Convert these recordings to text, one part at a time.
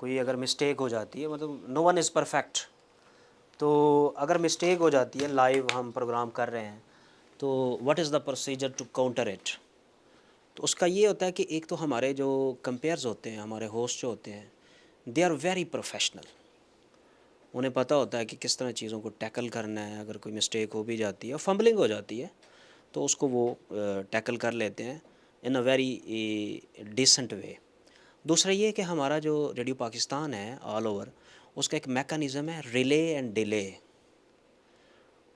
کوئی اگر مسٹیک ہو جاتی ہے، مطلب نو ون از پرفیکٹ، تو اگر مسٹیک ہو جاتی ہے لائیو ہم پروگرام کر رہے ہیں تو what is the procedure to counter it. تو اس کا یہ ہوتا ہے کہ ایک تو ہمارے جو کمپیئرز ہوتے ہیں، ہمارے ہوسٹ جو ہوتے ہیں، دے آر ویری پروفیشنل. انہیں پتہ ہوتا ہے کہ کس طرح چیزوں کو ٹیکل کرنا ہے. اگر کوئی مسٹیک ہو بھی جاتی ہے، فمبلنگ ہو جاتی ہے، تو اس کو وہ ٹیکل کر لیتے ہیں ان اے ویری ڈیسنٹ وے. دوسرا یہ کہ ہمارا جو ریڈیو پاکستان ہے آل اوور، اس کا ایک میکانزم ہے ریلے اینڈ ڈیلے.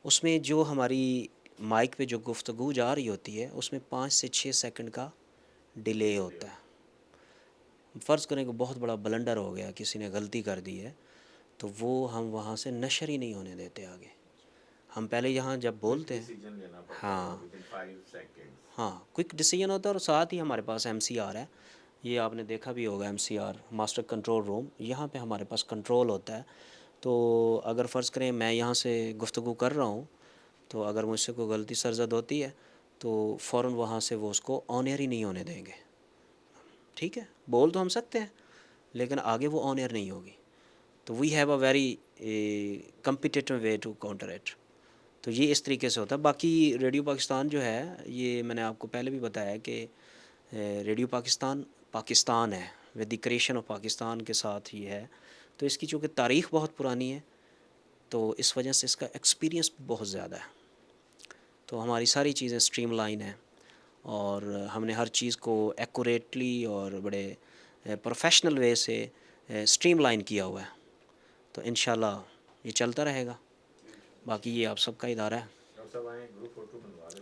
اس میں جو ہماری مائک پہ جو گفتگو جا رہی ہوتی ہے اس میں 5 سے 6 سیکنڈ کا ڈیلے ہوتا ہے. فرض کریں کہ بہت بڑا بلنڈر ہو گیا، کسی نے غلطی کر دی ہے، تو وہ ہم وہاں سے نشر ہی نہیں ہونے دیتے آگے. ہم پہلے یہاں جب بولتے ہیں، ہاں ہاں کوئک ڈیسیجن ہوتا ہے، اور ساتھ ہی ہمارے پاس ایم سی آر ہے. یہ آپ نے دیکھا بھی ہوگا، M C R master control room, یہاں پہ ہمارے پاس کنٹرول ہوتا ہے. تو اگر فرض کریں میں یہاں سے گفتگو کر رہا ہوں، تو اگر مجھ سے کوئی غلطی سرزد ہوتی ہے تو فوراً وہاں سے وہ اس کو آن ایئر ہی نہیں ہونے دیں گے. ٹھیک ہے، بول تو ہم سکتے ہیں لیکن آگے وہ آن ایئر نہیں ہوگی. تو we have a very competitive way to counter it. تو یہ اس طریقے سے ہوتا ہے. باقی ریڈیو پاکستان جو ہے، یہ میں نے آپ کو پہلے بھی بتایا کہ ریڈیو پاکستان پاکستان ہے، with the creation of Pakistan کے ساتھ ہی ہے. تو اس کی چونکہ تاریخ بہت پرانی ہے، تو اس وجہ سے اس کا ایکسپیرینس بہت زیادہ ہے. تو ہماری ساری چیزیں اسٹریم لائن ہیں، اور ہم نے ہر چیز کو ایکوریٹلی اور بڑے پروفیشنل وے سے اسٹریم لائن کیا ہوا ہے. تو انشاءاللہ یہ چلتا رہے گا. باقی یہ آپ سب کا ادارہ ہے.